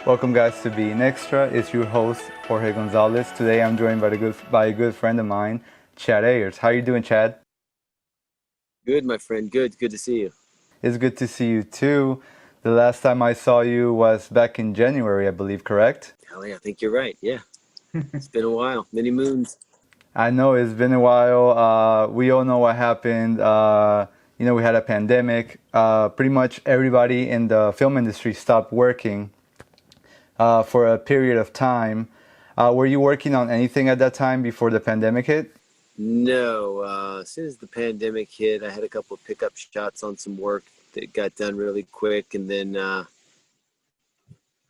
Welcome guys to Being Extra. It's your host Jorge Gonzalez. Today I'm joined by a good friend of mine, Chad Ayers. How you doing, Chad? Good, my friend. Good. Good to see you. It's good to see you too. The last time I saw you was back in January, I believe, correct? Hell yeah, I think you're right. Yeah. It's been a while. Many moons. I know it's been a while. We all know what happened. We had a pandemic. Pretty much everybody in the film industry stopped working for a period of time. Were you working on anything at that time before the pandemic hit? No. As soon as the pandemic hit, I had a couple of pickup shots on some work that got done really quick. And then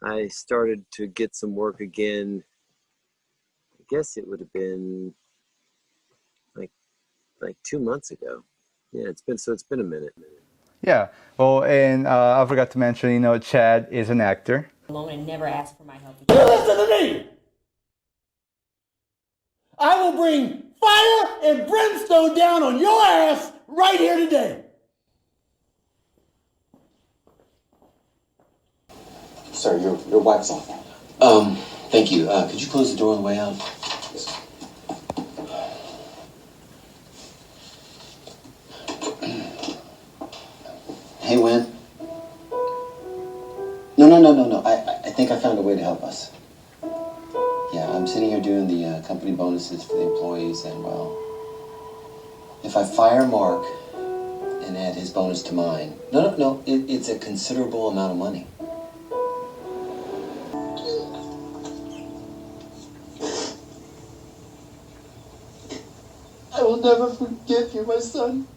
I started to get some work again. I guess it would have been like 2 months ago. Yeah, it's been a minute. Yeah. Well, and I forgot to mention, Chad is an actor. Alone and never ask for my help. Listen to me! I will bring fire and brimstone down on your ass right here today. Sir, your wife's on. Thank you. Could you close the door on the way out? Hey, Win. No. I think I found a way to help us. Yeah, I'm sitting here doing the company bonuses for the employees, and well, if I fire Mark and add his bonus to mine, no, it's a considerable amount of money. I will never forgive you, my son.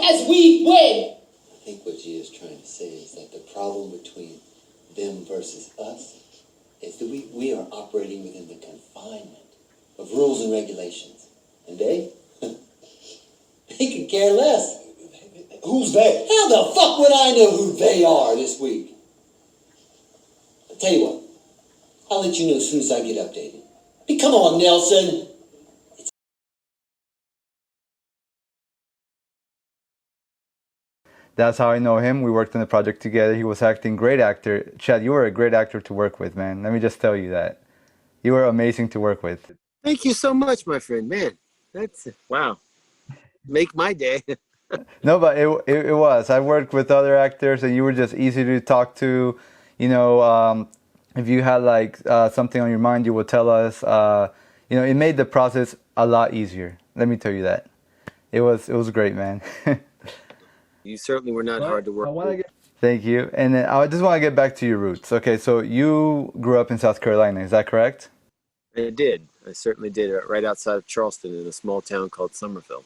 As we win. I think what G is trying to say is that the problem between them versus us is that we are operating within the confinement of rules and regulations. And they could care less. Who's they? How the fuck would I know who they are this week? I'll tell you what, I'll let you know as soon as I get updated. Hey, come on, Nelson. That's how I know him. We worked on the project together. He was acting great actor. Chad, you were a great actor to work with, man. Let me just tell you that. You were amazing to work with. Thank you so much, my friend. Man, that's wow. Make my day. No, but it was. I worked with other actors, and you were just easy to talk to. If you had like something on your mind, you would tell us. It made the process a lot easier. Let me tell you that. It was great, man. You certainly were not hard to work with. Thank you. And then I just want to get back to your roots. Okay, so you grew up in South Carolina, is that correct? I did. I certainly did. Right outside of Charleston in a small town called Summerville.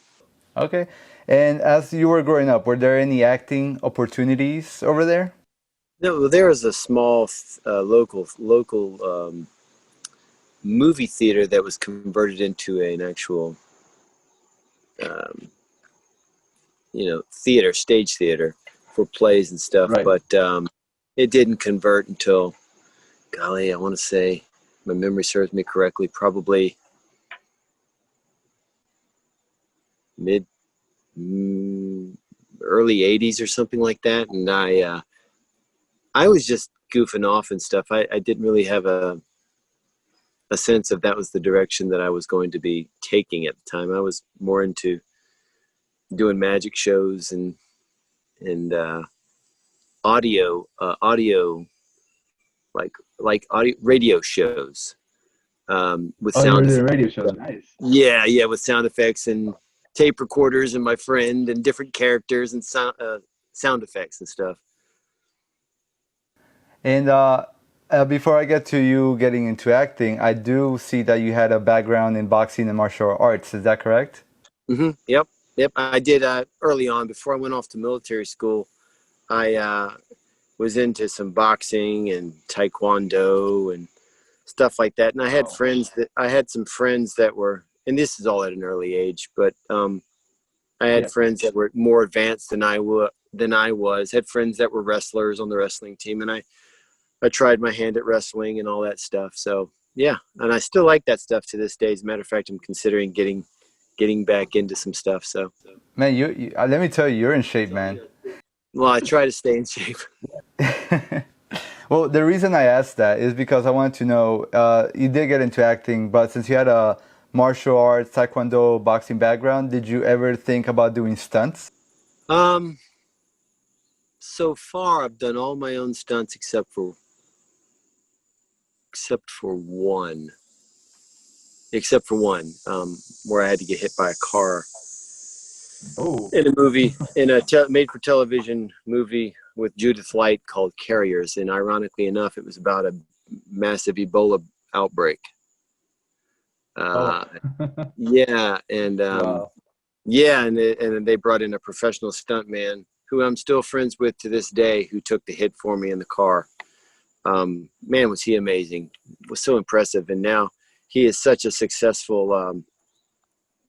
Okay. And as you were growing up, were there any acting opportunities over there? No, there was a small local movie theater that was converted into an actual stage theater for plays and stuff. Right. But it didn't convert until, golly, I want to say, my memory serves me correctly, probably early 80s or something like that. And I was just goofing off and stuff. I didn't really have a sense of that was the direction that I was going to be taking at the time. I was more into doing magic shows and audio like audio radio shows with sound radio shows. Nice. yeah, with sound effects and tape recorders and my friend and different characters and sound effects and stuff. And before I get to you getting into acting, I do see that you had a background in boxing and martial arts. Is that correct? Mm-hmm. Yep. I did early on before I went off to military school. I was into some boxing and taekwondo and stuff like that. And I had some friends that were and this is all at an early age, but I had friends that were more advanced than I was. Had friends that were wrestlers on the wrestling team, and I tried my hand at wrestling and all that stuff. So yeah, and I still like that stuff to this day. As a matter of fact, I'm considering getting back into some stuff. So Man, you let me tell you, you're in shape, man. well, I try to stay in shape. Well, the reason I asked that is because I wanted to know, you did get into acting, but since you had a martial arts, taekwondo, boxing background, did you ever think about doing stunts? So far I've done all my own stunts except for one. Where I had to get hit by a car in a movie, in a made-for-television movie with Judith Light called Carriers, and ironically enough, it was about a massive Ebola outbreak. Yeah, and Wow. yeah, and they brought in a professional stuntman who I'm still friends with to this day, who took the hit for me in the car. Man, was he amazing! Was so impressive, and now he is such a successful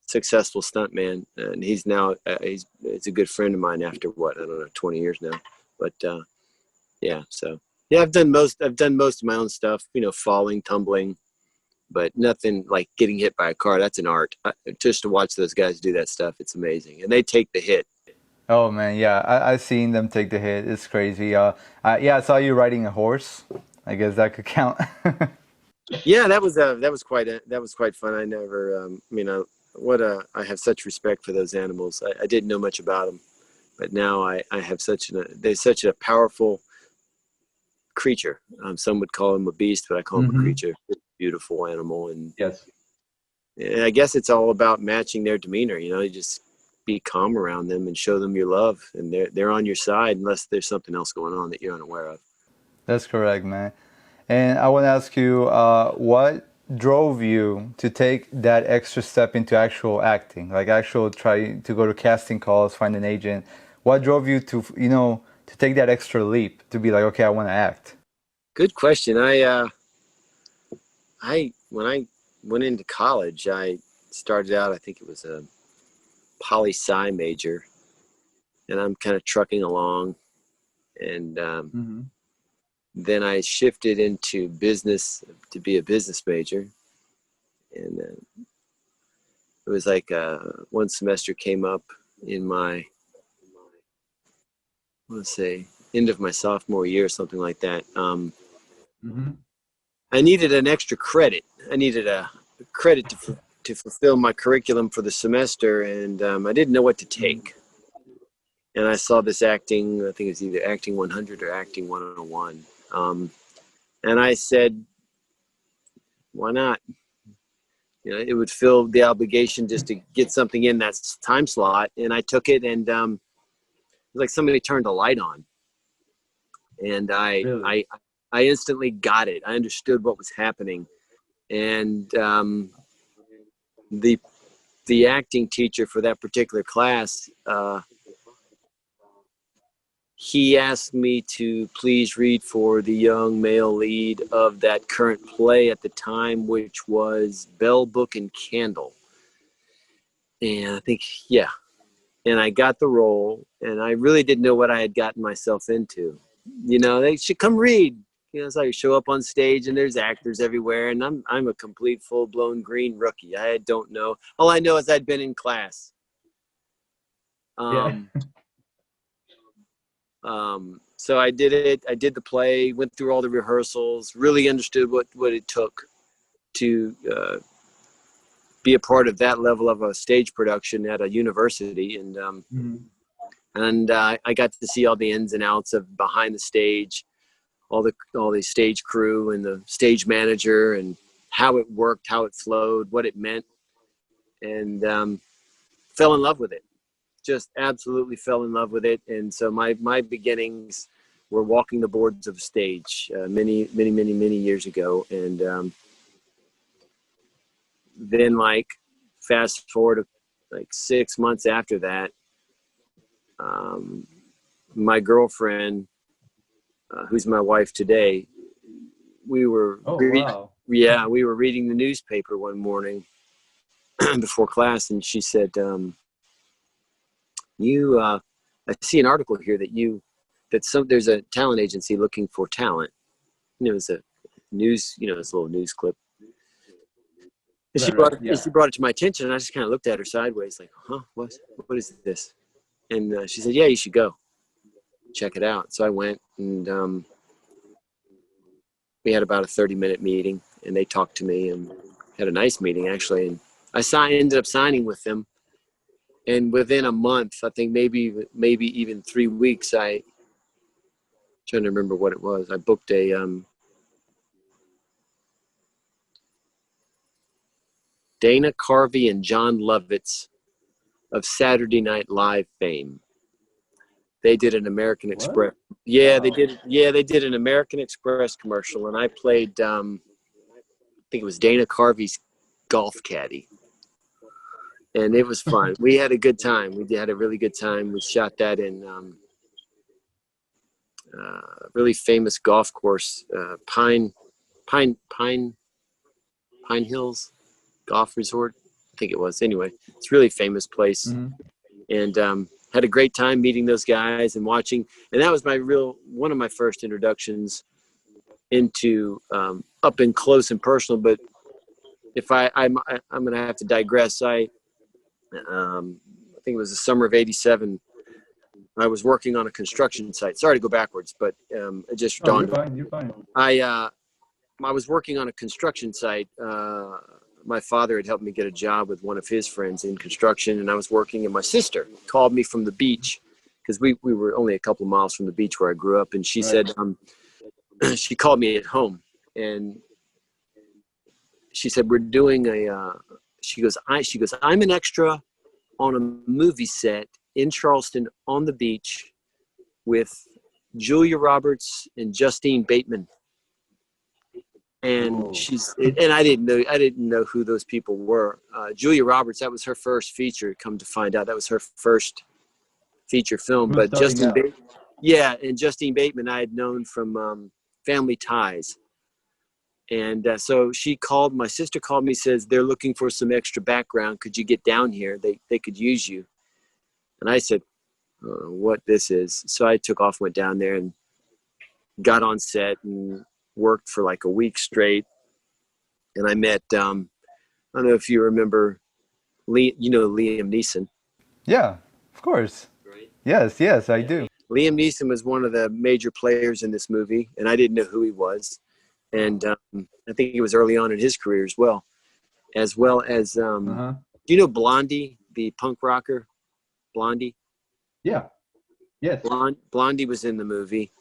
stuntman, and he's now he's a good friend of mine after what, I don't know, 20 years now. But yeah, so yeah, I've done most of my own stuff, falling, tumbling, but nothing like getting hit by a car. That's an art. Just to watch those guys do that stuff, it's amazing, and they take the hit. Oh man, yeah, I've seen them take the hit. It's crazy. Yeah, I saw you riding a horse. I guess that could count. Yeah, that was quite fun. I never, I have such respect for those animals. I didn't know much about them, but now I have they're such a powerful creature. Some would call him a beast, but I call him a creature. Beautiful animal, and Yes. I guess it's all about matching their demeanor. You just be calm around them and show them your love, and they're on your side unless there's something else going on that you're unaware of. That's correct, man. And I want to ask you, what drove you to take that extra step into actual acting, like actual try to go to casting calls, find an agent? What drove you to, to take that extra leap to be like, okay, I want to act? Good question. When I went into college, I started out, I think it was a poli-sci major, and I'm kind of trucking along, and then I shifted into business to be a business major, and it was like one semester came up in my, let's say, end of my sophomore year, something like that. I needed an extra credit. I needed a credit to fulfill my curriculum for the semester, and I didn't know what to take. And I saw this acting, I think it's either Acting 100 or Acting 101. And I said, why not? It would fill the obligation just to get something in that time slot. And I took it, and it was like somebody turned a light on. And I instantly got it. I understood what was happening. And the acting teacher for that particular class, he asked me to please read for the young male lead of that current play at the time, which was Bell, Book, and Candle. And I think, yeah. And I got the role, and I really didn't know what I had gotten myself into. They should come read. So I show up on stage, and there's actors everywhere, and I'm a complete full-blown green rookie. I don't know. All I know is I'd been in class. So I did it. I did the play, went through all the rehearsals, really understood what it took to be a part of that level of a stage production at a university. And I got to see all the ins and outs of behind the stage, all the stage crew and the stage manager, and how it worked, how it flowed, what it meant, and fell in love with it. Just absolutely fell in love with it. And so my beginnings were walking the boards of a stage many years ago. And then, like, fast forward like 6 months after that, my girlfriend, who's my wife today, we were we were reading the newspaper one morning, before class, and she said, I see an article here there's a talent agency looking for talent. It was a news, this little news clip. And she brought it to my attention, and I just kind of looked at her sideways, like, huh, what is this? And she said, yeah, you should go check it out. So I went, and we had about a 30-minute meeting, and they talked to me and had a nice meeting, actually. And I ended up signing with them. And within a month, I think maybe even 3 weeks, trying to remember what it was. I booked a Dana Carvey and John Lovitz of Saturday Night Live fame. They did an American Express. Yeah, wow. They did an American Express commercial, and I played I think it was Dana Carvey's golf caddy. And it was fun. We had a good time. We had a really good time. We shot that in a really famous golf course, Pine Hills Golf Resort, I think it was. Anyway, it's a really famous place. Mm-hmm. And had a great time meeting those guys and watching. And that was one of my first introductions into up and close and personal. But if I'm going to have to digress, I think it was the summer of '87. I was working on a construction site. Sorry to go backwards, but it just dawned. You're fine. I was working on a construction site. My father had helped me get a job with one of his friends in construction, and I was working, and my sister called me from the beach because we were only a couple of miles from the beach where I grew up, and she said she called me at home, and she said, we're doing she goes, I'm an extra on a movie set in Charleston on the beach with Julia Roberts and Justine Bateman. And I didn't know who those people were. Julia Roberts, that was her first feature. Come to find out, that was her first feature film. But Justine Bateman, I had known from Family Ties. And so my sister called me, says, they're looking for some extra background. Could you get down here? They could use you. And I said, what this is. So I took off, went down there and got on set and worked for like a week straight. And I met, I don't know if you remember, Liam Neeson. Yeah, of course. Right? Yes, I do. Liam Neeson was one of the major players in this movie, and I didn't know who he was. And I think he was early on in his career as well as do you know Blondie, the punk rocker? Blondie? Yeah. Yes. Blondie was in the movie.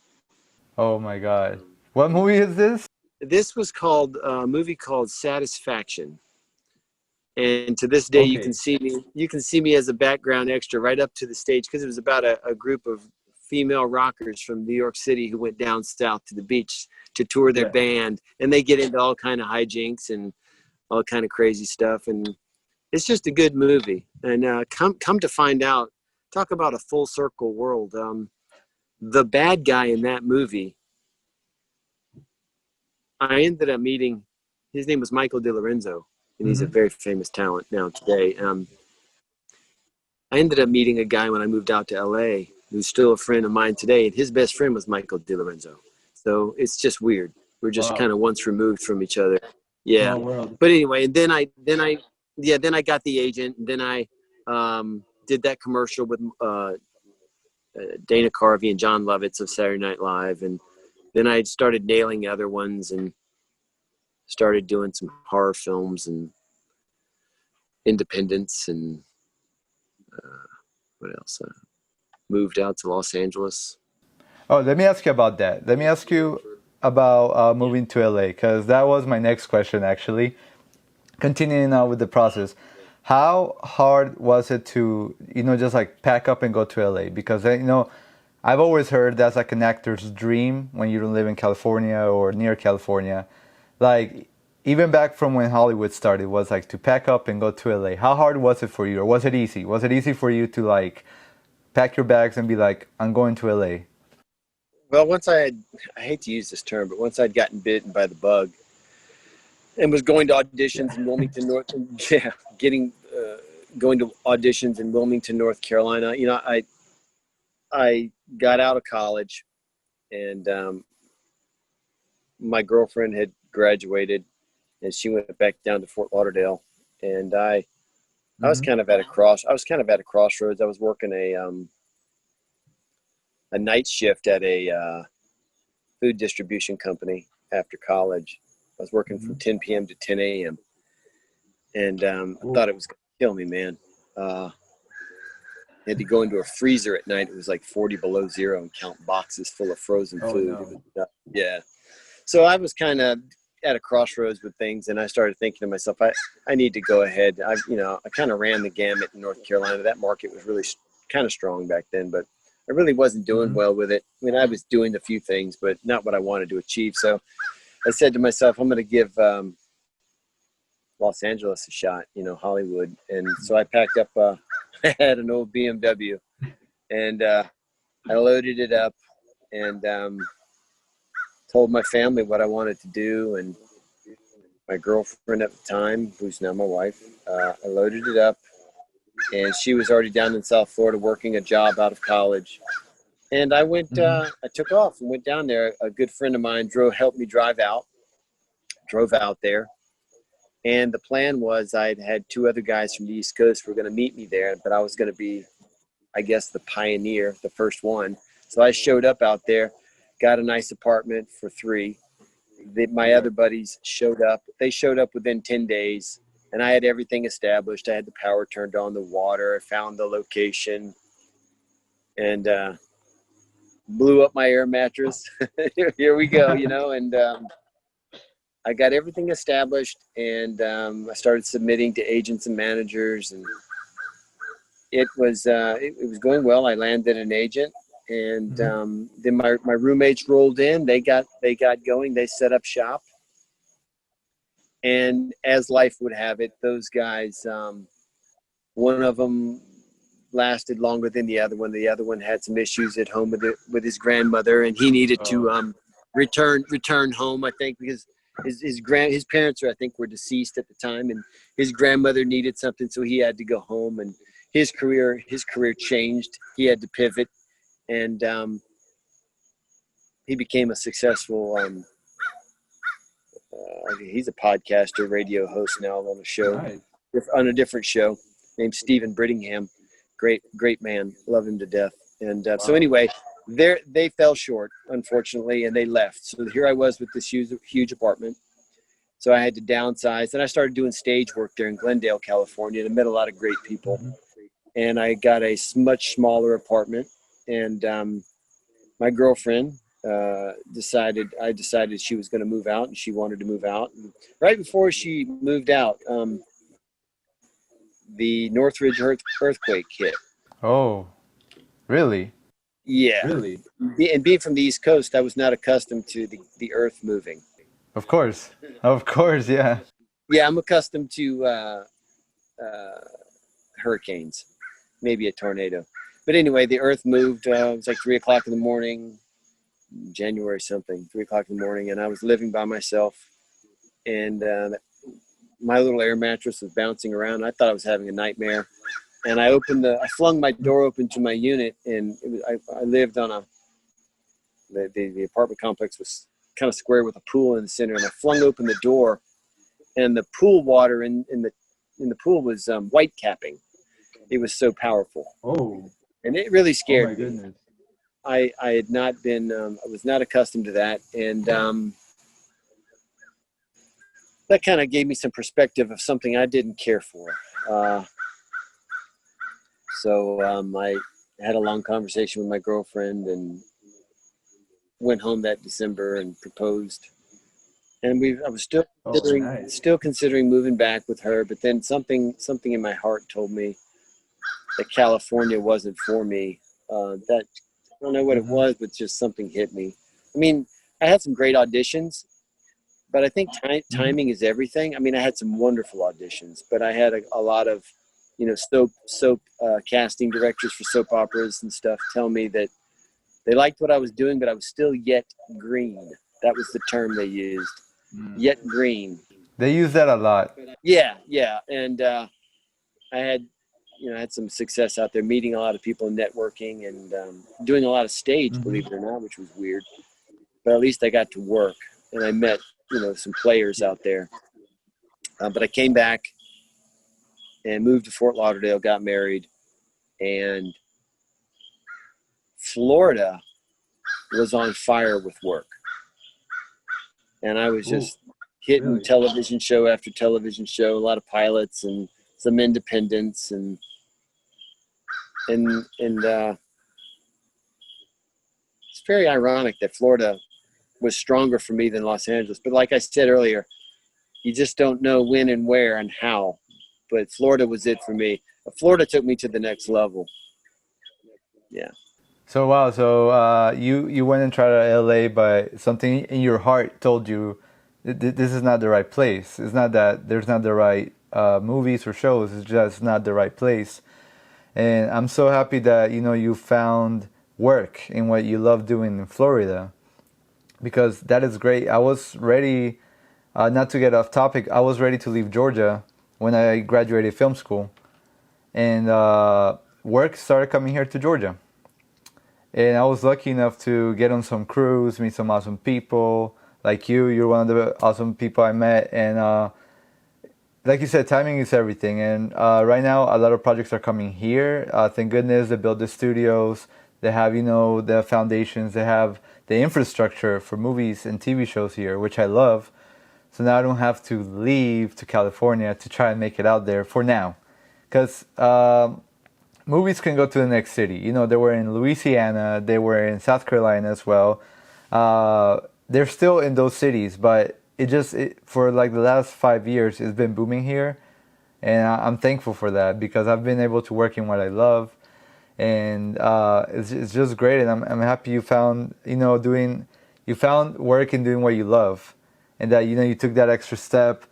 Oh my God. What movie is this? This was a movie called Satisfaction. And to this day, you can see me as a background extra right up to the stage, because it was about a group of female rockers from New York City who went down south to the beach to tour their band, and they get into all kind of hijinks and all kind of crazy stuff. And it's just a good movie. And come to find out, talk about a full circle world. The bad guy in that movie, I ended up meeting, his name was Michael DeLorenzo, and he's a very famous talent now today. I ended up meeting a guy when I moved out to LA who's still a friend of mine today, and his best friend was Michael DeLorenzo. So it's just weird. We're just kind of once removed from each other. Yeah. But anyway, and then I got the agent, and then I did that commercial with Dana Carvey and John Lovitz of Saturday Night Live, and then I started nailing other ones and started doing some horror films and independents, and what else? Moved out to Los Angeles. Oh, let me ask you about that. Let me ask you about moving to LA, because that was my next question, actually. Continuing on with the process, how hard was it to, just like pack up and go to LA? Because, I've always heard that's like an actor's dream when you don't live in California or near California. Like, even back from when Hollywood started, was like to pack up and go to LA. How hard was it for you, or was it easy? Was it easy for you to like pack your bags and be like, I'm going to LA? Well, I hate to use this term, but once I'd gotten bitten by the bug and was going to auditions in Wilmington, going to auditions in Wilmington, North Carolina. You know, I got out of college, and my girlfriend had graduated, and she went back down to Fort Lauderdale, and I was kind of at a crossroads. I was working a night shift at a food distribution company after college. I was working from 10 p.m. to 10 a.m. And I thought it was going to kill me, man. I had to go into a freezer at night. It was like 40 below zero and count boxes full of frozen food. No. Yeah. So I was kind of at a crossroads with things, and I started thinking to myself, I need to go ahead. I kind of ran the gamut in North Carolina. That market was really kind of strong back then, but I really wasn't doing well with it. I mean, I was doing a few things, but not what I wanted to achieve. So I said to myself, I'm going to give Los Angeles a shot, Hollywood. And so I packed up, I had an old BMW, and I loaded it up and told my family what I wanted to do. And my girlfriend at the time, who's now my wife, I loaded it up, and she was already down in South Florida working a job out of college. And I went, I took off and went down there. A good friend of mine helped me drove out there. And the plan was I'd had two other guys from the East Coast who were going to meet me there, but I was going to be, I guess, the pioneer, the first one. So I showed up out there, got a nice apartment for $3. My other buddies showed up. They showed up within 10 days, and I had everything established. I had the power turned on, the water. I found the location, and blew up my air mattress. Here we go, and I got everything established, and I started submitting to agents and managers, and it was going well. I landed an agent, and then my roommates rolled in. They got going. They set up shop, and as life would have it, those guys, one of them lasted longer than the other one. The other one had some issues at home with his grandmother, and he needed to return home, I think, because his parents were deceased at the time, and his grandmother needed something, so he had to go home, and his career changed. He had to pivot, and he became a successful he's a podcaster, radio host now on a show, on a different show named Stephen Brittingham. Great man, love him to death. And so anyway, they fell short, unfortunately, and they left. So here I was with this huge apartment. So I had to downsize, and I started doing stage work there in Glendale, California, and I met a lot of great people. And I got a much smaller apartment, and my girlfriend decided she was going to move out, and she wanted to move out. And right before she moved out, the Northridge earthquake hit. Oh, really? Yeah. Really? And being from the East Coast, I was not accustomed to the earth moving. Of course, yeah. Yeah, I'm accustomed to hurricanes, maybe a tornado. But anyway, the earth moved. It was like 3 o'clock in the morning, January something, 3 o'clock in the morning, and I was living by myself. And my little air mattress was bouncing around. I thought I was having a nightmare. And I flung my door open to my unit, and I lived on the apartment complex was kind of square with a pool in the center. And I flung open the door, and the pool water in the pool was white capping. It was so powerful. Oh. And it really scared my me. goodness. I had not been, I was not accustomed to that. And that kind of gave me some perspective of something I didn't care for. So I had a long conversation with my girlfriend and went home that December and proposed. And I was still considering moving back with her, but then something in my heart told me that California wasn't for me. That I don't know what it was, but just something hit me. I mean, I had some great auditions, but I think timing is everything. I mean, I had some wonderful auditions, but I had a lot of, soap casting directors for soap operas and stuff tell me that they liked what I was doing, but I was still yet green. That was the term they used, yet green. They use that a lot. Yeah, and I had, I had some success out there, meeting a lot of people, networking, and doing a lot of stage, believe it or not, which was weird. But at least I got to work, and I met, some players out there. But I came back and moved to Fort Lauderdale, got married, and Florida was on fire with work. And I was just hitting television show after television show, a lot of pilots and some independents, and it's very ironic that Florida was stronger for me than Los Angeles. But like I said earlier, you just don't know when and where and how. But Florida was it for me. Florida took me to the next level. Yeah. So wow, so you went and tried out LA, but something in your heart told you this is not the right place. It's not that there's not the right movies or shows. It's just not the right place. And I'm so happy that you found work in what you love doing in Florida, because that is great. I was ready, not to get off topic. I was ready to leave Georgia when I graduated film school, and work started coming here to Georgia. And I was lucky enough to get on some crews, meet some awesome people like you. You're one of the awesome people I met. And like you said, timing is everything. And right now, a lot of projects are coming here. Thank goodness they built the studios. They have, the foundations. They have the infrastructure for movies and TV shows here, which I love. So now I don't have to leave to California to try and make it out there for now. Because movies can go to the next city. They were in Louisiana, they were in South Carolina as well. They're still in those cities, but for like the last 5 years, it's been booming here. And I'm thankful for that, because I've been able to work in what I love. And it's just great. And I'm happy you found, you found work in doing what you love. And that, you took that extra step.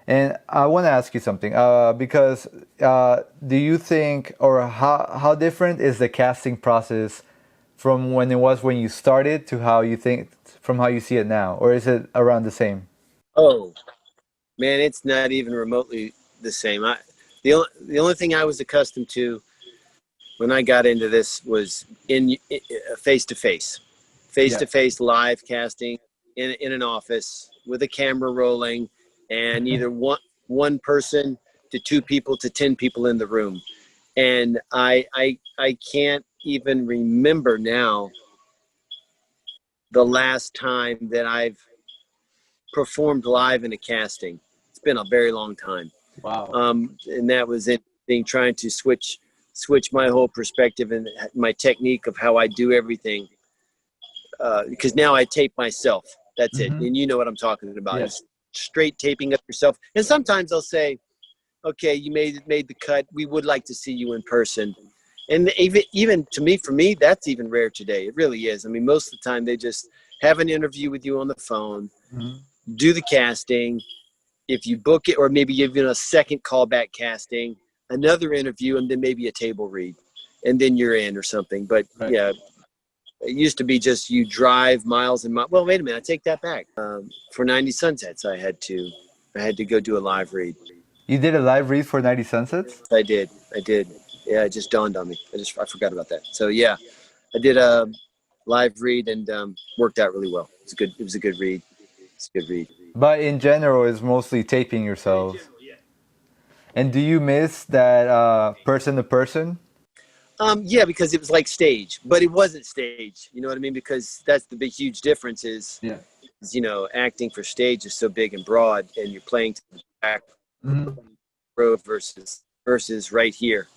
And I want to ask you something, because do you think, or how different is the casting process from when it was when you started to how you think, from how you see it now? Or is it around the same? Oh, man, it's not even remotely the same. The only thing I was accustomed to when I got into this was in face-to-face live casting in an office with a camera rolling, and either one person to 2 people to 10 people in the room. And I can't even remember now the last time that I've performed live in a casting. It's been a very long time. Wow. And that was it, trying to switch my whole perspective and my technique of how I do everything. Because now I tape myself. That's it. And you know what I'm talking about. Yeah. It's straight taping up yourself. And sometimes they'll say, okay, you made the cut. We would like to see you in person. And even for me, that's even rare today. It really is. I mean, most of the time they just have an interview with you on the phone, do the casting. If you book it, or maybe even a second callback casting, another interview, and then maybe a table read, and then you're in or something. But yeah, it used to be just you drive miles and miles. Well, wait a minute, I take that back. For 90 Sunsets, I had to go do a live read. You did a live read for 90 Sunsets? I did. Yeah, it just dawned on me. I forgot about that. So yeah, I did a live read, and worked out really well. It was a good read. It's a good read. But in general, it's mostly taping yourselves. And do you miss that person to person? Yeah, because it was like stage, but it wasn't stage. You know what I mean? Because that's the big, huge difference is, acting for stage is so big and broad, and you're playing to the back row versus right here,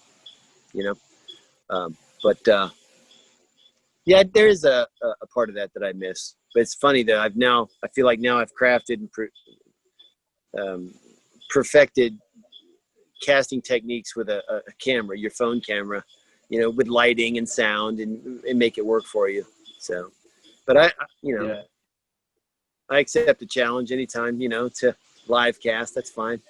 But yeah, there is a part of that I miss. But it's funny that I feel like now I've crafted and perfected casting techniques with a camera, your phone camera, with lighting and sound, and make it work for you. So, but I accept the challenge anytime, to live cast. That's fine.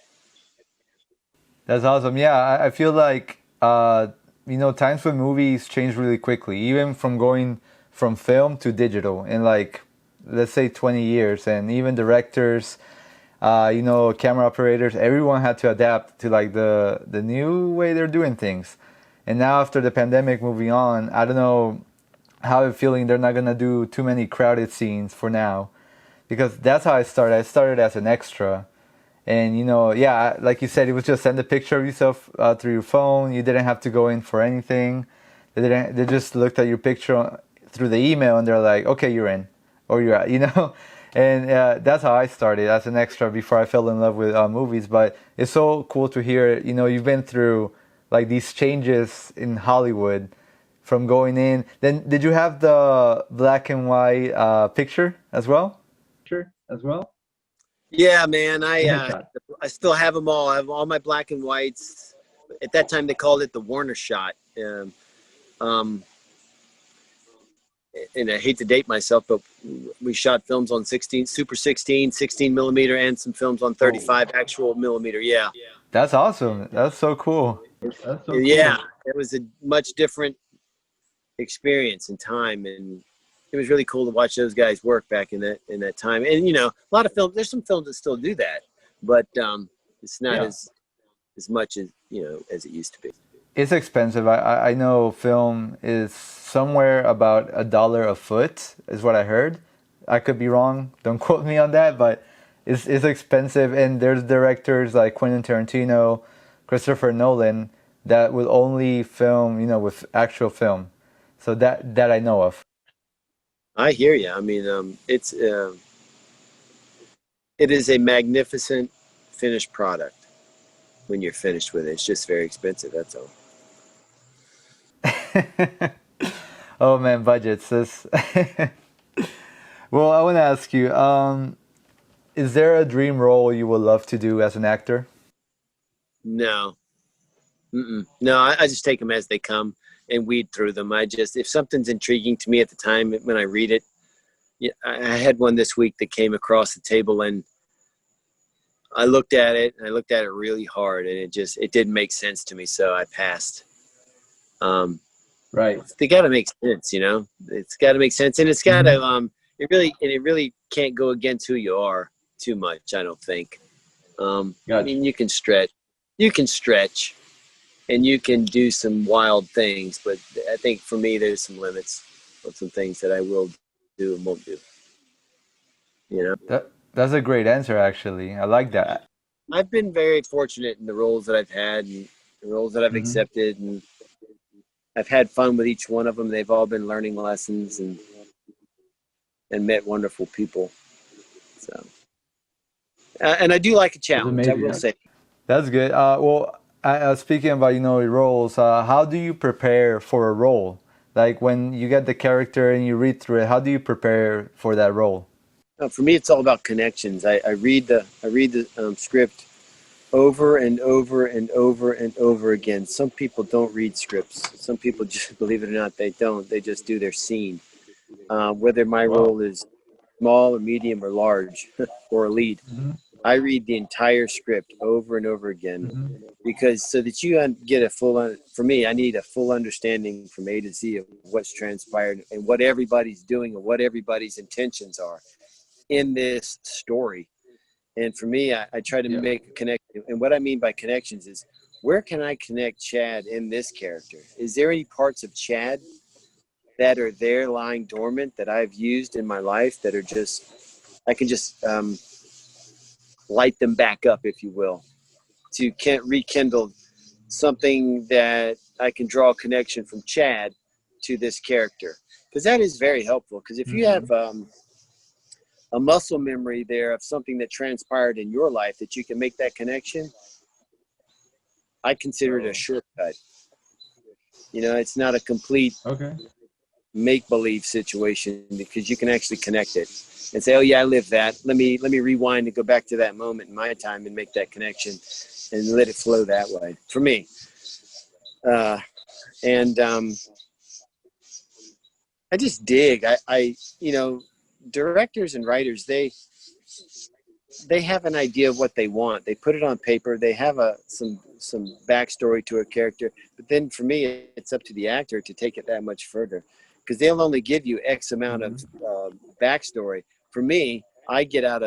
That's awesome. Yeah, I feel like, times with movies change really quickly, even from going from film to digital in, like, let's say 20 years. And even directors, you know, camera operators, everyone had to adapt to like the new way they're doing things. And now after the pandemic moving on, I don't know how I'm feeling they're not gonna do too many crowded scenes for now, because that's how I started. I started as an extra, and you know, yeah, like you said, it was just send a picture of yourself through your phone. You didn't have to go in for anything. They just looked at your picture through the email and they're like, okay, you're in, or you're out, you know. And that's how I started as an extra before I fell in love with movies. But it's so cool to hear, you know, you've been through like these changes in Hollywood from going in. Then did you have the black and white picture as well? Sure, as well. Yeah, man. The headshot. I still have them all. I have all my black and whites. At that time, they called it the Warner shot. Um, and I hate to date myself, but we shot films on 16, Super 16, 16 millimeter, and some films on 35 actual millimeter. Yeah. That's awesome. That's so cool. That's so cool. Yeah. It was a much different experience and time. And it was really cool to watch those guys work back in that time. And, you know, a lot of films, there's some films that still do that, but it's not as much as, you know, as it used to be. It's expensive. I know film is somewhere about $1 a foot is what I heard. I could be wrong. Don't quote me on that, but it's expensive. And there's directors like Quentin Tarantino, Christopher Nolan that will only film, you know, with actual film. So that I know of. I hear you. I mean, it is a magnificent finished product when you're finished with it. It's just very expensive. That's all. Oh man, budgets. Well, I want to ask you, is there a dream role you would love to do as an actor? No. No, I just take them as they come and weed through them. If something's intriguing to me at the time when I read it, I had one this week that came across the table and I looked at it really hard and it didn't make sense to me. So I passed. Right. They got to make sense, you know, it's got to make sense. And it's got to, it really can't go against who you are too much. I don't think, I mean, you can stretch and you can do some wild things, but I think for me, there's some limits on some things that I will do and won't do, you know? That's a great answer, actually. I like that. I've been very fortunate in the roles that I've had and the roles that I've accepted, and I've had fun with each one of them. They've all been learning lessons and met wonderful people. So, and I do like a challenge, I will say. That's good. Well, speaking about, you know, roles, how do you prepare for a role? Like when you get the character and you read through it, how do you prepare for that role? For me, it's all about connections. I read the script over and over and over and over again. Some people don't read scripts. Some people just, believe it or not, they don't. They just do their scene. Whether my role is small or medium or large or a lead, I read the entire script over and over again because so that you get for me, I need a full understanding from A to Z of what's transpired and what everybody's doing and what everybody's intentions are in this story. And for me, I try to make a connection. And what I mean by connections is, where can I connect Chad in this character? Is there any parts of Chad that are there lying dormant that I've used in my life that are just, I can just light them back up, if you will, to rekindle something that I can draw a connection from Chad to this character? Because that is very helpful. Because if you have a muscle memory there of something that transpired in your life that you can make that connection, I consider it a shortcut. You know, it's not a complete make-believe situation because you can actually connect it and say, oh yeah, I lived that. Let me rewind and go back to that moment in my time and make that connection and let it flow that way for me. I just dig. I you know, directors and writers, they have an idea of what they want. They put it on paper. They have some backstory to a character. But then for me, it's up to the actor to take it that much further, because they'll only give you X amount of backstory. For me, I get out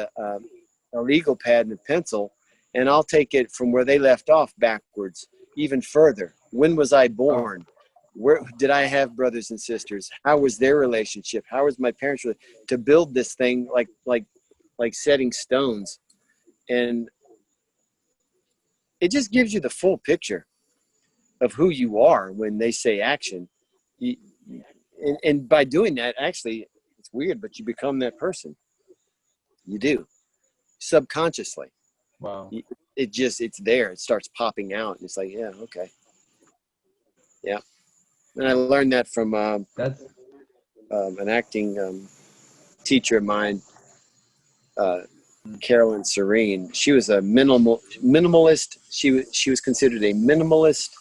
a legal pad and a pencil, and I'll take it from where they left off backwards, even further. When was I born? Where did I have brothers and sisters? How was their relationship? How was my parents' to build this thing like setting stones? And it just gives you the full picture of who you are when they say action. And by doing that, actually, it's weird, but you become that person. You do, subconsciously. Wow. It's there. It starts popping out. And it's like, yeah, okay. Yeah. And I learned that from That's an acting teacher of mine, Carolyn Serene. She was a minimalist. She was considered a minimalist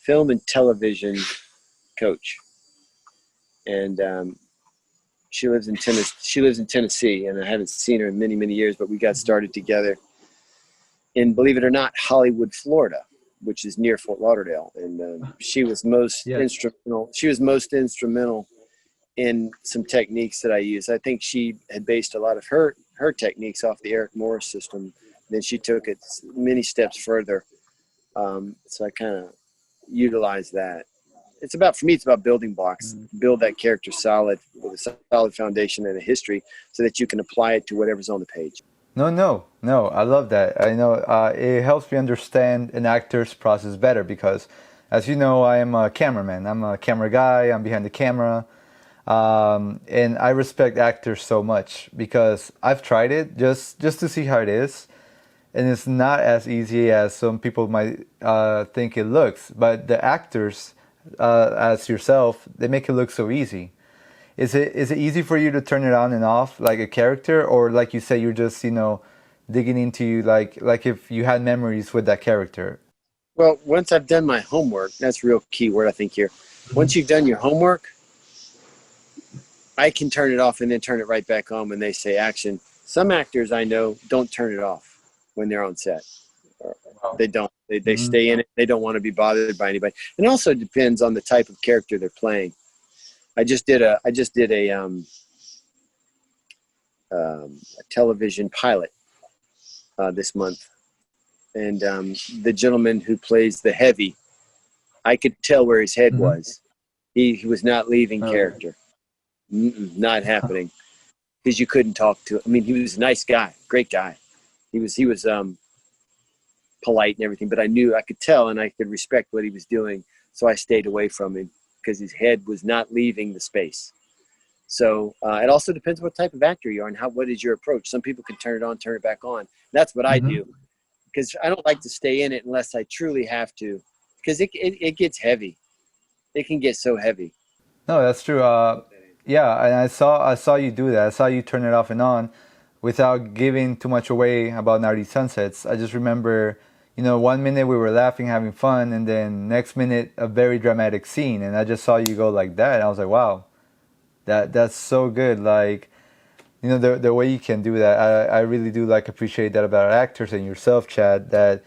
film and television coach, and she lives in Tennessee, and I haven't seen her in many, many years. But we got started together in, believe it or not, Hollywood, Florida, which is near Fort Lauderdale. And she was most instrumental. She was most instrumental in some techniques that I use. I think she had based a lot of her techniques off the Eric Morris system. Then she took it many steps further. So I kind of utilize that. For me, it's about building blocks. Build that character solid with a solid foundation and a history so that you can apply it to whatever's on the page. No. I love that. I know it helps me understand an actor's process better because, as you know, I am a cameraman. I'm a camera guy. I'm behind the camera. And I respect actors so much because I've tried it just to see how it is. And it's not as easy as some people might think it looks. But the actors, as yourself, they make it look so easy. Is it easy for you to turn it on and off like a character, or like you say, you're just digging into like if you had memories with that character? Well, once I've done my homework, that's a real key word I think here. Once you've done your homework, I can turn it off and then turn it right back on when they say action. Some actors I know don't turn it off when they're on set. They don't. They stay in it. They don't want to be bothered by anybody. And also depends on the type of character they're playing. I just did a television pilot this month, and the gentleman who plays the heavy, I could tell where his head was. He was not leaving character. Not happening, because you couldn't talk to him. I mean, he was a nice guy, great guy. He was polite and everything, but I could tell, and I could respect what he was doing, so I stayed away from him because his head was not leaving the space. So it also depends what type of actor you are and what is your approach. Some people can turn it on, turn it back on. That's what I do, because I don't like to stay in it unless I truly have to, because it gets heavy. It can get so heavy. No, that's true. Yeah, and I saw you do that. I saw you turn it off and on without giving too much away about 90 Sunsets. I just remember, 1 minute we were laughing, having fun, and then next minute a very dramatic scene, and I just saw you go like that, and I was like, wow, that's so good. Like, the way you can do that, I really do appreciate that about actors and yourself, Chad. That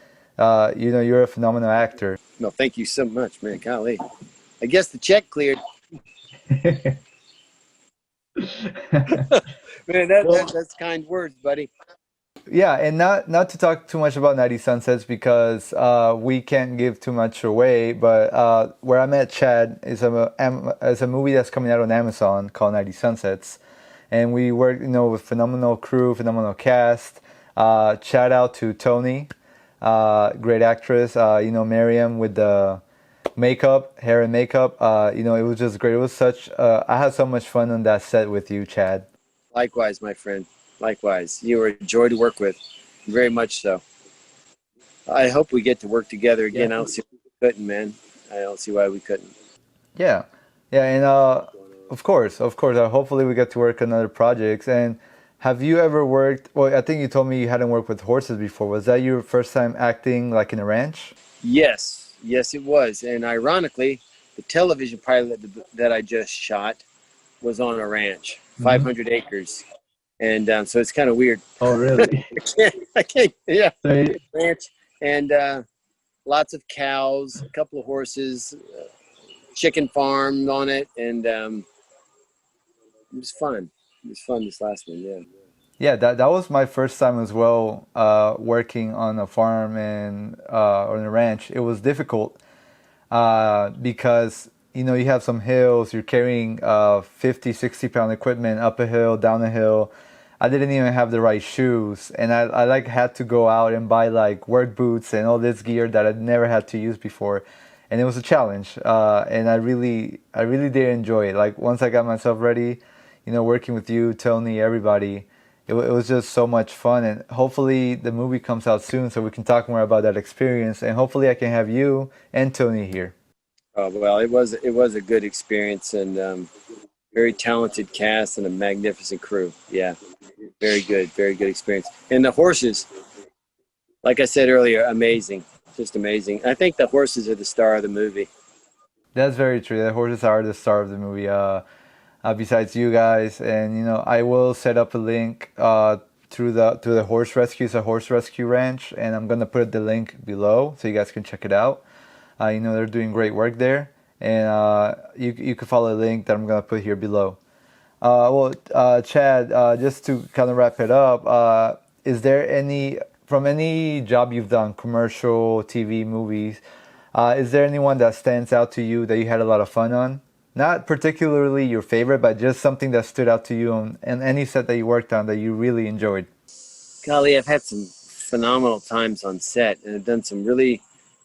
you're a phenomenal actor. No, thank you so much, man. Golly, I guess the check cleared. Man, that's kind words, buddy. Yeah, and not to talk too much about 90 Sunsets because we can't give too much away, but Where I Met Chad is a movie that's coming out on Amazon called 90 Sunsets, and we worked with phenomenal crew, phenomenal cast. Shout out to Tony, great actress. Miriam with the hair and makeup. It was just great. It was I had so much fun on that set with you, Chad. Likewise, my friend. Likewise. You were a joy to work with. Very much so. I hope we get to work together again. Yeah. I don't see why we couldn't, man. I don't see why we couldn't. Yeah. And of course. Hopefully we get to work on other projects. And have you ever worked, well, I think you told me you hadn't worked with horses before. Was that your first time acting like in a ranch? Yes, it was. And ironically, the television pilot that I just shot was on a ranch, 500 acres. And so it's kind of weird. Oh, really? I can't, yeah. Ranch. And lots of cows, a couple of horses, chicken farm on it. And it was fun. It was fun, this last one, yeah. Yeah, that was my first time as well, working on a farm and on a ranch. It was difficult because you have some hills. You're carrying 50, 60 pound equipment up a hill, down a hill. I didn't even have the right shoes, and I like had to go out and buy like work boots and all this gear that I'd never had to use before, and it was a challenge. And I really did enjoy it. Like once I got myself ready, working with you, Tony, everybody, it was just so much fun. And hopefully the movie comes out soon so we can talk more about that experience. And hopefully I can have you and Tony here. Well, it was a good experience, and very talented cast and a magnificent crew. Yeah, very good experience. And the horses, like I said earlier, amazing, just amazing. I think the horses are the star of the movie. That's very true. The horses are the star of the movie. Besides you guys, and I will set up a link through the horse rescue. It's a horse rescue ranch, and I'm gonna put the link below so you guys can check it out. They're doing great work there, and you can follow the link that I'm gonna put here below. Chad, just to kind of wrap it up, is there any job you've done, commercial, TV, movies, is there anyone that stands out to you that you had a lot of fun on? Not particularly your favorite, but just something that stood out to you on any set that you worked on that you really enjoyed. Golly, I've had some phenomenal times on set, and I've done some really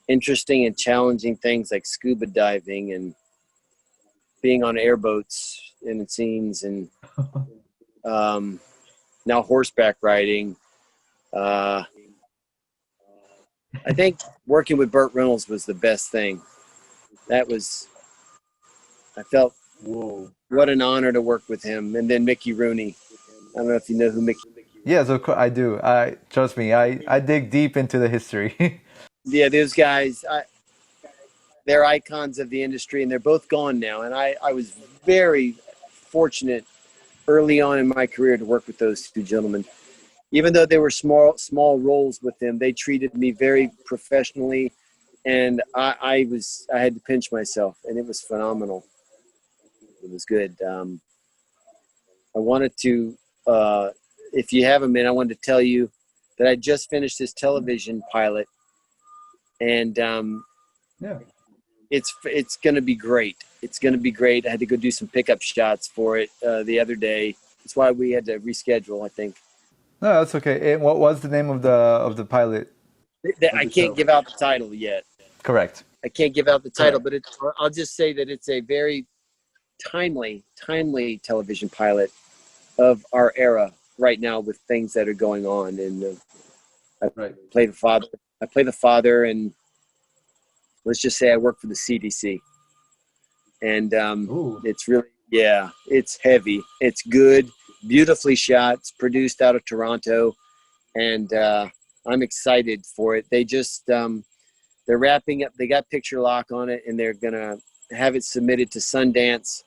interesting and challenging things like scuba diving and being on airboats in scenes, and now horseback riding. I think working with Burt Reynolds was the best thing. I felt, Whoa. what an honor to work with him. And then Mickey Rooney. I don't know if you know who Mickey. Yes, of course I do. I trust me. I dig deep into the history. Yeah, those guys, they're icons of the industry, and they're both gone now. And I was very fortunate early on in my career to work with those two gentlemen. Even though they were small roles with them, they treated me very professionally, and I had to pinch myself, and it was phenomenal. It was good. I wanted to, if you have a minute, I wanted to tell you that I just finished this television pilot, and Yeah. it's going to be great. It's going to be great. I had to go do some pickup shots for it the other day. That's why we had to reschedule, I think. No, that's okay. And what was the name of the pilot? I can't give out the title yet. Correct. I can't give out the title, Correct. but I'll just say that it's a very timely television pilot of our era right now with things that are going on. And I Right. play the father. I play the father, and let's just say I work for the CDC. And Ooh. it's really, yeah, it's heavy. It's good, beautifully shot. It's produced out of Toronto, and I'm excited for it. They just they're wrapping up. They got picture lock on it, and they're gonna have it submitted to Sundance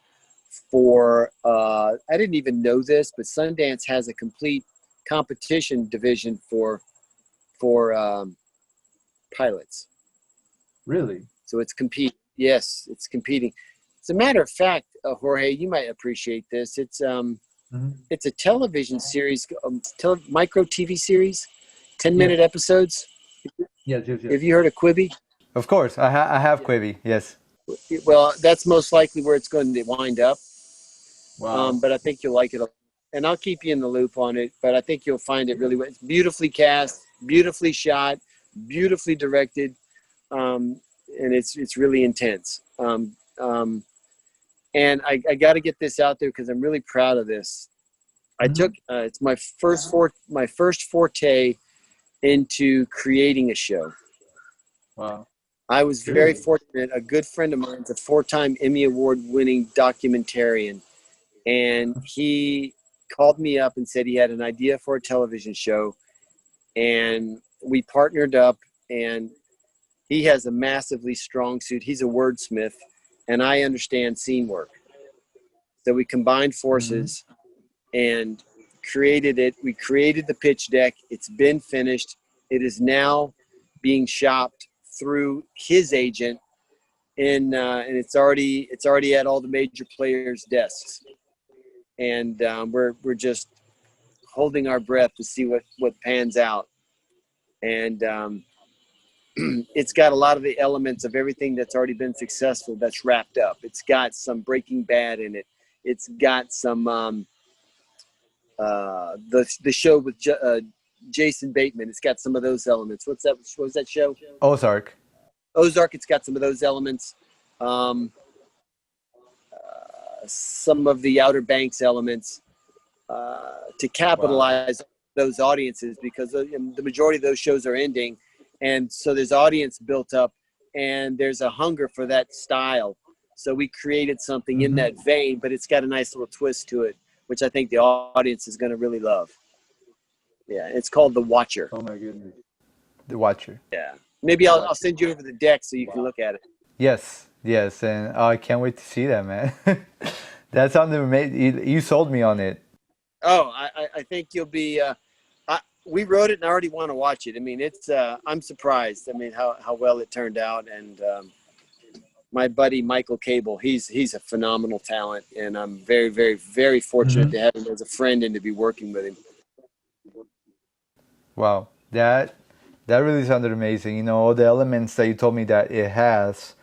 for. I didn't even know this, but Sundance has a complete competition division for pilots. Really? So it's compete. Yes, it's competing. As a matter of fact, Jorge, you might appreciate this. It's it's a television series, micro TV series, 10-minute episodes. Yes, yes, Have you heard of Quibi? Of course, I have Quibi. Yes. Well, that's most likely where it's going to wind up. Wow. But I think you'll like it, and I'll keep you in the loop on it. But I think you'll find it really. It's beautifully cast, beautifully shot, beautifully directed, and it's really intense. And I got to get this out there because I'm really proud of this. I took it's my first forte into creating a show. Wow. I was very fortunate. A good friend of mine is a 4-time Emmy Award-winning documentarian, and he called me up and said he had an idea for a television show, and we partnered up. And he has a massively strong suit. He's a wordsmith, and I understand scene work. So we combined forces and created it. We created the pitch deck. It's been finished. It is now being shopped through his agent, and it's already at all the major players' desks. And we're just holding our breath to see what pans out. And it's got a lot of the elements of everything that's already been successful that's wrapped up. It's got some Breaking Bad in it. It's got some the show with Jason Bateman. It's got some of those elements. What was that show? Ozark. Ozark. It's got some of those elements. Some of the Outer Banks elements to capitalize those audiences, because the majority of those shows are ending, and so there's audience built up and there's a hunger for that style. So we created something in that vein, but it's got a nice little twist to it, which I think the audience is going to really love. Yeah, it's called The Watcher. Oh my goodness. The Watcher. Yeah, maybe I'll send you over the deck so you can look at it. Yes, and I can't wait to see that, man. That sounded amazing. You sold me on it. Oh, I think you'll be. We wrote it and I already want to watch it. I mean, it's. I'm surprised. I mean, how well it turned out, and my buddy Michael Cable, he's a phenomenal talent, and I'm very, very, very fortunate to have him as a friend and to be working with him. Wow, that really sounded amazing. You know, all the elements that you told me that it has.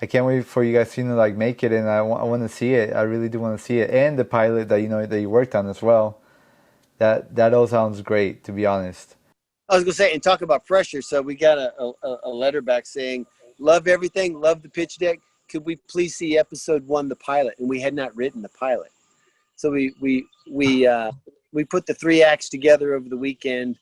I can't wait for you guys to like make it, and I want to see it. I really do want to see it, and the pilot that that you worked on as well. That all sounds great, to be honest. I was gonna say, and talk about pressure. So we got a letter back saying, "Love everything, love the pitch deck. Could we please see episode 1, the pilot?" And we had not written the pilot, so we put the 3 acts together over the weekend,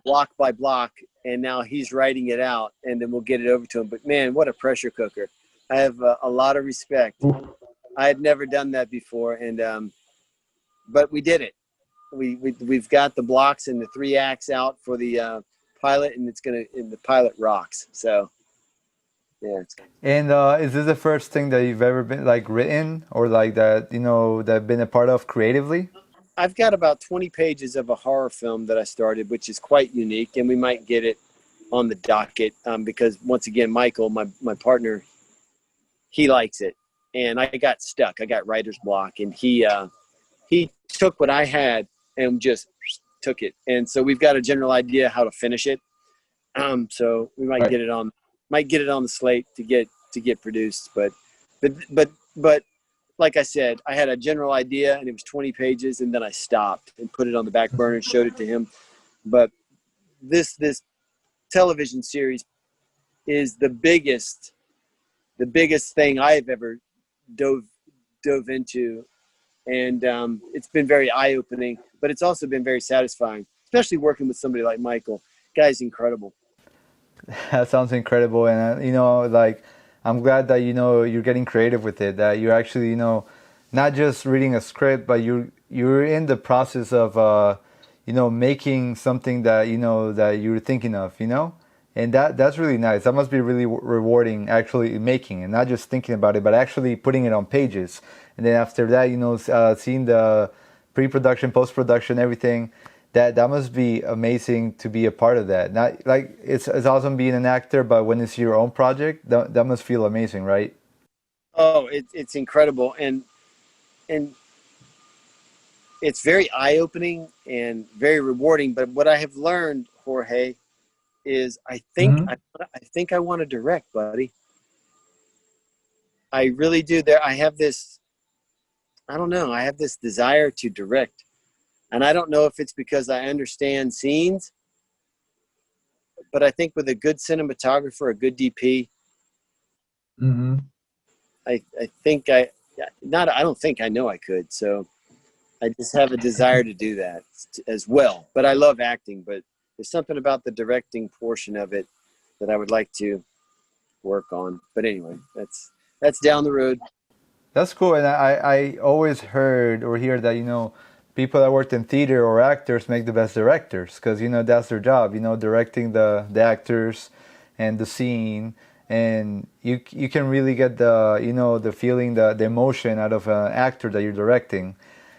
block by block. And now he's writing it out, and then we'll get it over to him. But man, what a pressure cooker. I have a lot of respect. I had never done that before. And, but we did it. We've got the blocks and the 3 acts out for the pilot, and the pilot rocks. So yeah. And is this the first thing that you've ever been like written, or like that, that been a part of creatively? I've got about 20 pages of a horror film that I started, which is quite unique, and we might get it on the docket because, once again, Michael, my partner, he likes it, and I got stuck. I got writer's block, and he took what I had and just took it, and so we've got a general idea how to finish it. So we might get it on the slate to get produced, but. Like I said, I had a general idea, and it was 20 pages, and then I stopped and put it on the back burner and showed it to him. But this television series is the biggest thing I've ever dove into, and it's been very eye-opening, but it's also been very satisfying, especially working with somebody like Michael. Guy's incredible. That sounds incredible, and like. I'm glad that you're getting creative with it. That you're actually not just reading a script, but you're in the process of making something that that you're thinking of, and that's really nice. That must be really rewarding, actually making and not just thinking about it, but actually putting it on pages. And then after that, seeing the pre-production, post-production, everything. That must be amazing to be a part of that. Not like it's awesome being an actor, but when it's your own project, that must feel amazing, right? Oh, it's incredible, and it's very eye-opening and very rewarding. But what I have learned, Jorge, is I think I want to direct, buddy. I really do. I have this desire to direct. And I don't know if it's because I understand scenes, but I think with a good cinematographer, a good DP, I know I could. So I just have a desire to do that as well. But I love acting, but there's something about the directing portion of it that I would like to work on. But anyway, that's down the road. That's cool. And I always heard or hear that, people that worked in theater or actors make the best directors because, that's their job, directing the actors and the scene. And you can really get the, the feeling, the emotion out of an actor that you're directing.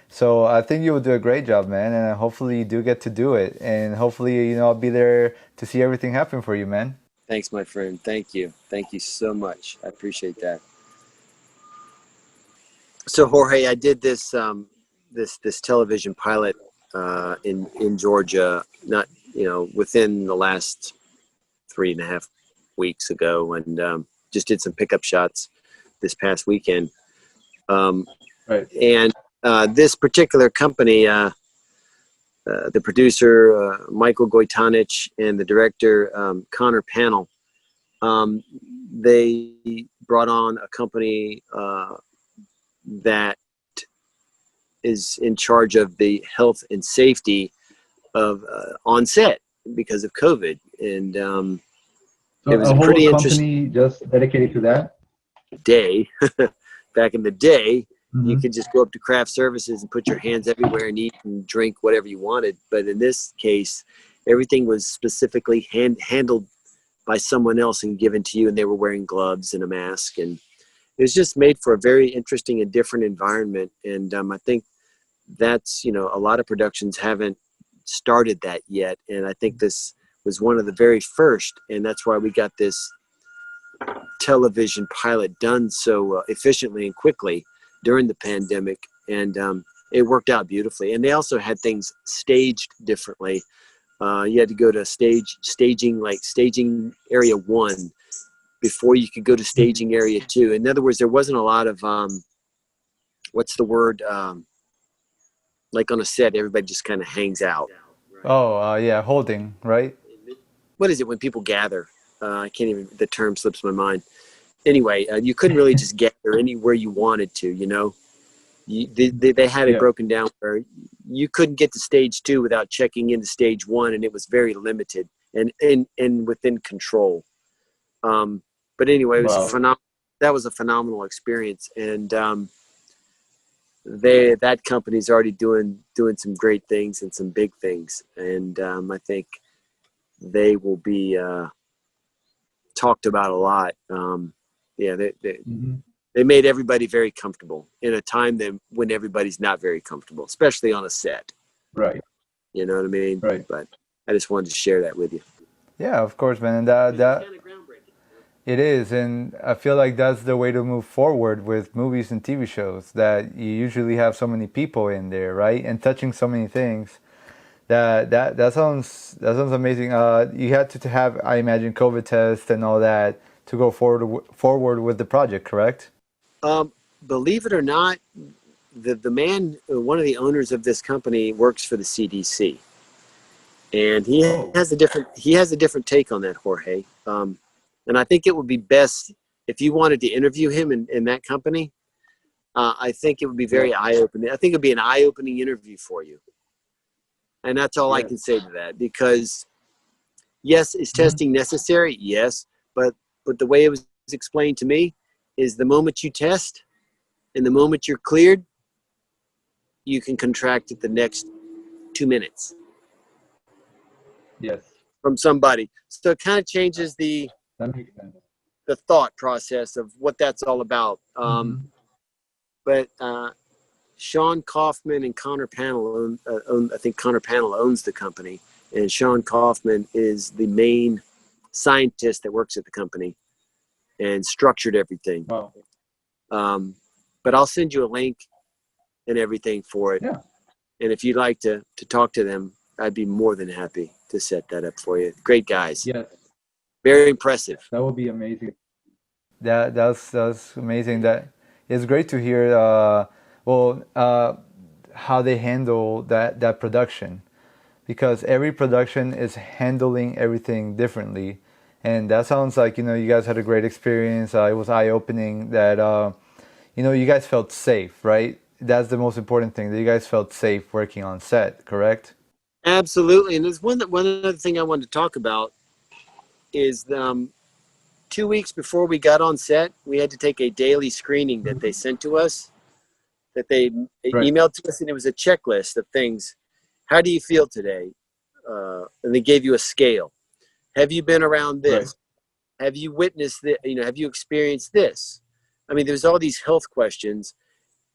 So I think you will do a great job, man. And hopefully you do get to do it. And hopefully, I'll be there to see everything happen for you, man. Thanks, my friend. Thank you. Thank you so much. I appreciate that. So Jorge, I did this this television pilot in Georgia, not within the last 3.5 weeks ago, and just did some pickup shots this past weekend. Right. And this particular company, the producer Michael Goitanich and the director Connor Panel, they brought on a company that is in charge of the health and safety of on set because of COVID, and it was a pretty interesting company just dedicated to that. day. Back in the day, Mm-hmm. you could just go up to craft services and put your hands everywhere and eat and drink whatever you wanted. But in this case, everything was specifically handled by someone else and given to you, and they were wearing gloves and a mask, and it was just made for a very interesting and different environment. And I think that's, a lot of productions haven't started that yet, and I think this was one of the very first, and that's why we got this television pilot done so efficiently and quickly during the pandemic, and it worked out beautifully. And they also had things staged differently. You had to go to staging area 1 before you could go to staging area 2. In other words, there wasn't a lot of what's the word, like on a set, everybody just kind of hangs out. Oh, yeah, holding, right? What is it when people gather? I can't even, the term slips my mind. Anyway, you couldn't really just gather anywhere you wanted to, They had it broken down where you couldn't get to stage 2 without checking into stage 1, and it was very limited and within control. But anyway, it was that was a phenomenal experience, and that company's already doing some great things and some big things, and I think they will be talked about a lot. They made everybody very comfortable in a time when everybody's not very comfortable, especially on a set. Right. You know what I mean? Right. But I just wanted to share that with you. Yeah, of course, man. And that it is, and I feel like that's the way to move forward with movies and TV shows. That you usually have so many people in there, right, and touching so many things. That sounds amazing. You had to have, I imagine, COVID tests and all that to go forward with the project, correct? Believe it or not, the man, one of the owners of this company, works for the CDC, and he has a different take on that, Jorge. And I think it would be best if you wanted to interview him in that company. I think it would be very eye-opening. I think it would be an eye-opening interview for you. And that's all I can say to that, because yes, is testing necessary? Yes. But the way it was explained to me is the moment you test and the moment you're cleared, you can contract it the next 2 minutes. Yes. From somebody. So it kind of changes the thought process of what that's all about. But Sean Kaufman and Connor Panel I think Connor Panel owns the company, and Sean Kaufman is the main scientist that works at the company and structured everything. Wow. But I'll send you a link and everything for it. Yeah. And if you'd like to talk to them, I'd be more than happy to set that up for you. Great guys. Yes. Very impressive. That would be amazing. That's amazing. That it's great to hear. How they handle that production, because every production is handling everything differently, and that sounds like you guys had a great experience. It was eye-opening that you guys felt safe, right? That's the most important thing, that you guys felt safe working on set, correct? Absolutely. And there's one other thing I wanted to talk about is 2 weeks before we got on set, we had to take a daily screening that they sent to us, that they emailed to us, and it was a checklist of things. How do you feel today? And they gave you a scale. Have you been around this? Right. Have you witnessed this? Have you experienced this? I mean, there's all these health questions,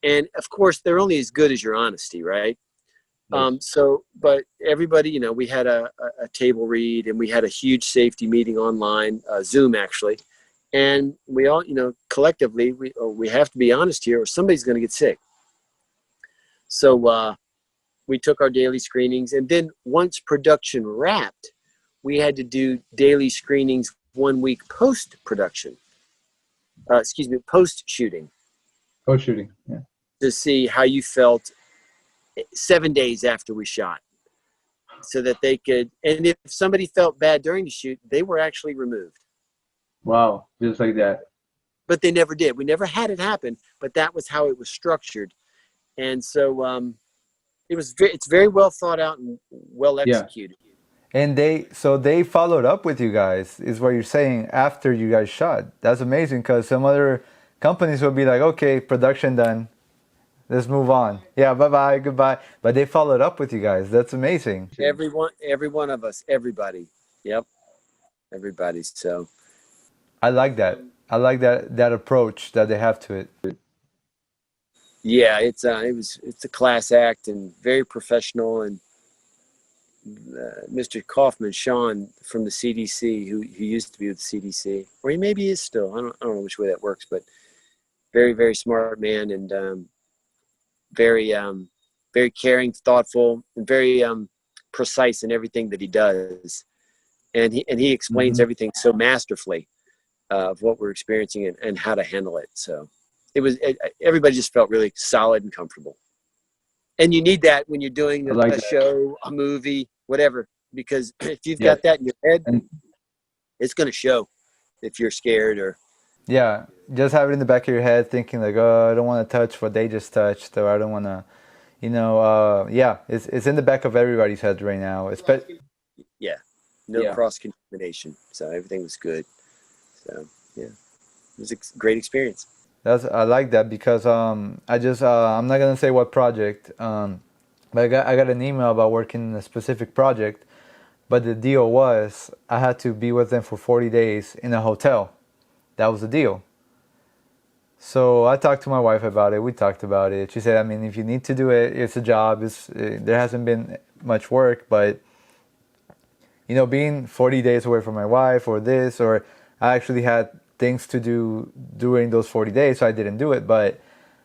and of course, they're only as good as your honesty, right? But everybody, we had a table read, and we had a huge safety meeting online, Zoom actually, and we all, collectively, we have to be honest here, or somebody's going to get sick. So we took our daily screenings, and then once production wrapped, we had to do daily screenings 1 week post-production. Post-shooting. Post-shooting, yeah. To see how you felt 7 days after we shot, so that they could, and if somebody felt bad during the shoot, they were actually removed. Wow, just like that. But they never did. We never had it happen, but that was how it was structured. And so it's very well thought out and well executed. Yeah. And they followed up with you guys, is what you're saying, after you guys shot. That's amazing, because some other companies would be like, okay, production done, let's move on. Yeah, bye-bye, goodbye. But they followed up with you guys. That's amazing. Every one of us, everybody. Yep. Everybody. So I like that. I like that approach that they have to it. Yeah, it's a class act and very professional. And Mr. Kaufman, Sean from the CDC, who used to be with the CDC, or he maybe is still. I don't know which way that works, but very, very smart man, and very caring, thoughtful, and very precise in everything that he does. And he explains everything so masterfully of what we're experiencing and how to handle it. So everybody just felt really solid and comfortable. And you need that when you're doing a show, a movie, whatever, because if you've got that in your head, it's going to show if you're scared or. Yeah, just have it in the back of your head, thinking like, oh, I don't want to touch what they just touched, or I don't want to, it's in the back of everybody's head right now. No cross-contamination, so everything was good. So it was a great experience. I like that, because I'm not gonna say what project, but I got an email about working in a specific project, but the deal was I had to be with them for 40 days in a hotel. That was the deal. So I talked to my wife about it. We talked about it. She said, I mean, if you need to do it, it's a job. There hasn't been much work, but being 40 days away from my wife or I actually had things to do during those 40 days, so I didn't do it. But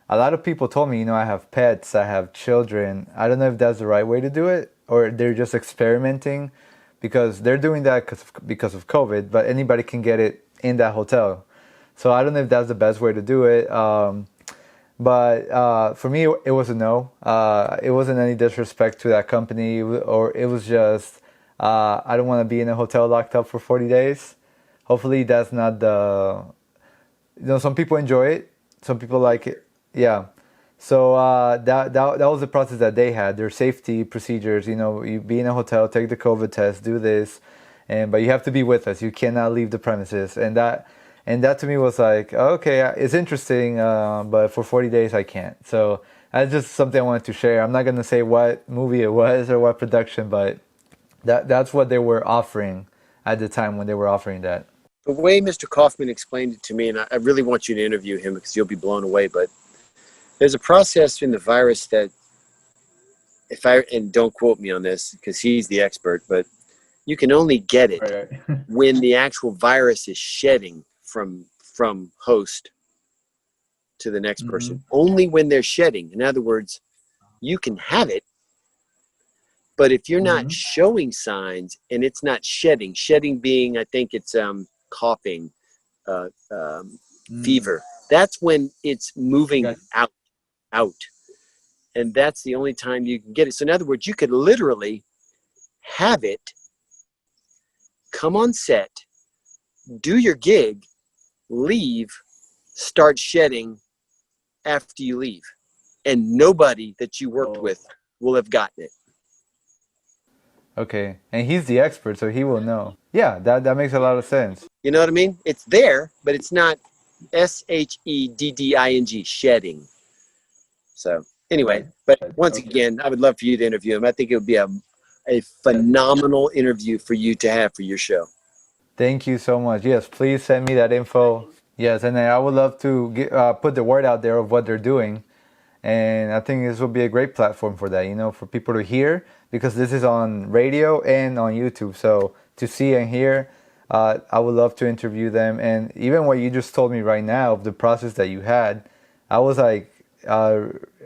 a lot of people told me, I have pets, I have children. I don't know if that's the right way to do it, or they're just experimenting, because they're doing that because of COVID, but anybody can get it in that hotel. So I don't know if that's the best way to do it. But for me, it was a no. It wasn't any disrespect to that company, or it was just, I don't want to be in a hotel locked up for 40 days. Hopefully that's not some people enjoy it. Some people like it. Yeah. So that was the process that they had. Their safety procedures, you be in a hotel, take the COVID test, do this, but you have to be with us. You cannot leave the premises. And that to me was like, okay, it's interesting, but for 40 days I can't. So that's just something I wanted to share. I'm not going to say what movie it was or what production, but that's what they were offering at the time when they were offering that. The way Mr. Kaufman explained it to me, and I really want you to interview him because you'll be blown away, but there's a process in the virus that, and don't quote me on this because he's the expert, but you can only get it when the actual virus is shedding from host to the next person. Only when they're shedding. In other words, you can have it, but if you're not showing signs and it's not shedding being, I think it's coughing, fever, that's when it's moving out. And that's the only time you can get it. So in other words, you could literally have it, come on set, do your gig, leave, start shedding after you leave. And nobody that you worked with will have gotten it. Okay. And he's the expert, so he will know. Yeah, that makes a lot of sense. You know what I mean? It's there, but it's not shedding, shedding. So anyway, but once again, I would love for you to interview him. I think it would be a phenomenal interview for you to have for your show. Thank you so much. Yes, please send me that info. Yes, and I would love to put the word out there of what they're doing. And I think this will be a great platform for that, for people to hear, because this is on radio and on YouTube. So to see and hear, I would love to interview them. And even what you just told me right now, of the process that you had, I was like,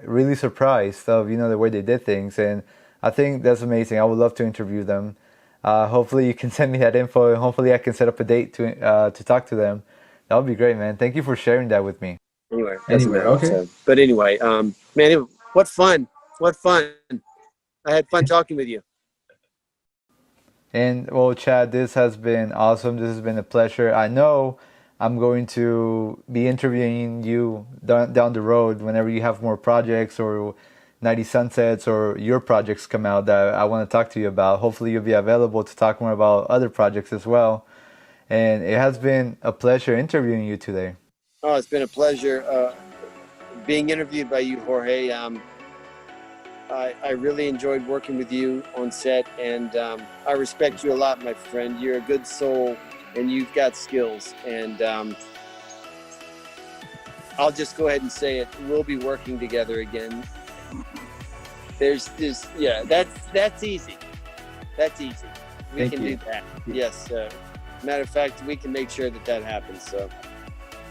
really surprised of the way they did things, and I think that's amazing. I would love to interview them. Hopefully you can send me that info, and hopefully I can set up a date to talk to them. That would be great, man. Thank you for sharing that with me. Anyway, okay. So, but anyway, man, what fun! What fun! I had fun talking with you. And well, Chad, this has been awesome. This has been a pleasure. I know I'm going to be interviewing you down the road whenever you have more projects or 90 Sunsets or your projects come out that I want to talk to you about. Hopefully you'll be available to talk more about other projects as well. And it has been a pleasure interviewing you today. Oh, it's been a pleasure being interviewed by you, Jorge. I really enjoyed working with you on set, and I respect you a lot, my friend. You're a good soul, and you've got skills. And I'll just go ahead and say it. We'll be working together again. That's easy. That's easy. We can do that. Yes. Matter of fact, we can make sure that happens. So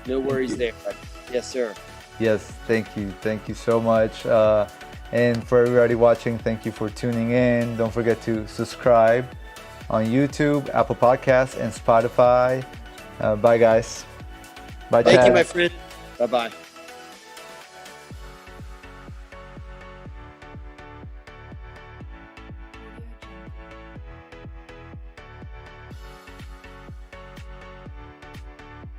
no worries there. Yes, sir. Yes, thank you. Thank you so much. And for everybody watching, thank you for tuning in. Don't forget to subscribe on YouTube, Apple Podcasts, and Spotify. Bye, guys. Bye, Chad. Thank you, my friend. Bye-bye.